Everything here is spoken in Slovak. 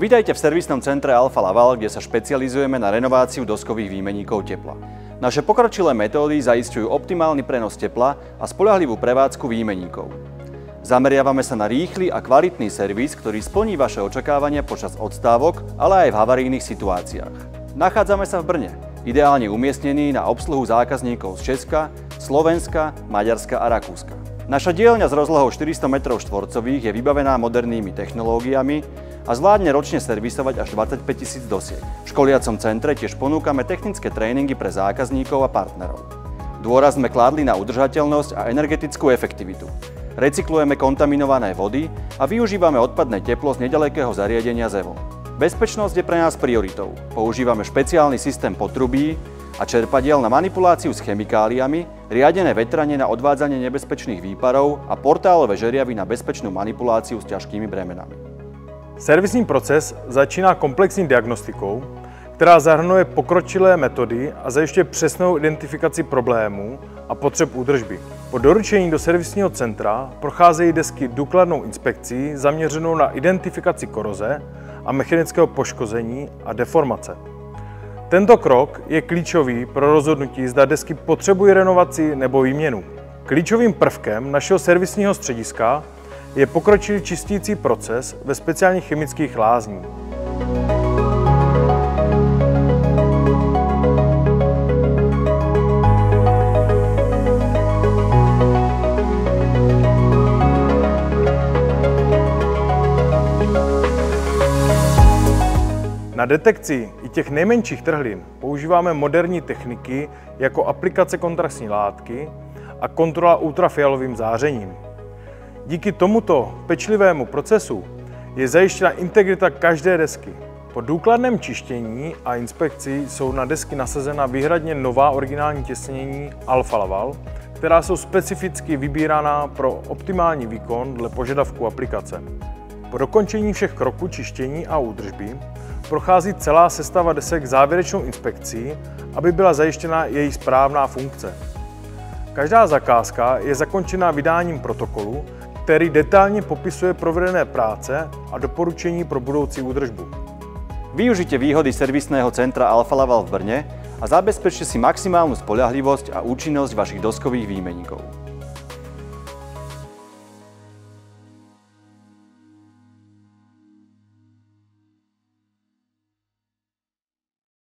Vítajte v servisnom centre Alfa Laval, kde sa špecializujeme na renováciu doskových výmenníkov tepla. Naše pokročilé metódy zaisťujú optimálny prenos tepla a spoľahlivú prevádzku výmenníkov. Zameriavame sa na rýchly a kvalitný servis, ktorý splní vaše očakávania počas odstávok, ale aj v havarijných situáciách. Nachádzame sa v Brne, ideálne umiestnený na obsluhu zákazníkov z Česka, Slovenska, Maďarska a Rakúska. Naša dielňa s rozlohou 400 m2 je vybavená modernými technológiami a zvládne ročne servisovať až 25 000 dosiek. V školiacom centre tiež ponúkame technické tréningy pre zákazníkov a partnerov. Dôraz sme kládli na udržateľnosť a energetickú efektivitu. Recyklujeme kontaminované vody a využívame odpadné teplo z nedalekého zariadenia ZEVO. Bezpečnosť je pre nás prioritou. Používame špeciálny systém potrubí a čerpadiel na manipuláciu s chemikáliami, riadené vetranie na odvádzanie nebezpečných výparov a portálové žeriavy na bezpečnú manipuláciu s ťažkými bremenami. Servisní proces začíná komplexní diagnostikou, která zahrnuje pokročilé metody a zajišťuje přesnou identifikaci problémů a potřeb údržby. Po doručení do servisního centra procházejí desky důkladnou inspekcí zaměřenou na identifikaci koroze a mechanického poškození a deformace. Tento krok je klíčový pro rozhodnutí, zda desky potřebují renovaci nebo výměnu. Klíčovým prvkem našeho servisního střediska je pokročilý čistící proces ve speciálních chemických lázních. Na detekci i těch nejmenších trhlin používáme moderní techniky jako aplikace kontrastní látky a kontrola ultrafialovým zářením. Díky tomuto pečlivému procesu je zajištěna integrita každé desky. Po důkladném čištění a inspekci jsou na desky nasazena výhradně nová originální těsnění Alfa Laval, která jsou specificky vybíraná pro optimální výkon dle požadavku aplikace. Po dokončení všech kroků čištění a údržby prochází celá sestava desek závěrečnou inspekcí, aby byla zajištěna její správná funkce. Každá zakázka je zakončena vydáním protokolu, který detailně popisuje provedené práce a doporučení pro budoucí údržbu. Využite výhody servisného centra Alfa Laval v Brne a zabezpečte si maximálnu spoľahlivosť a účinnosť vašich doskových výmenníkov.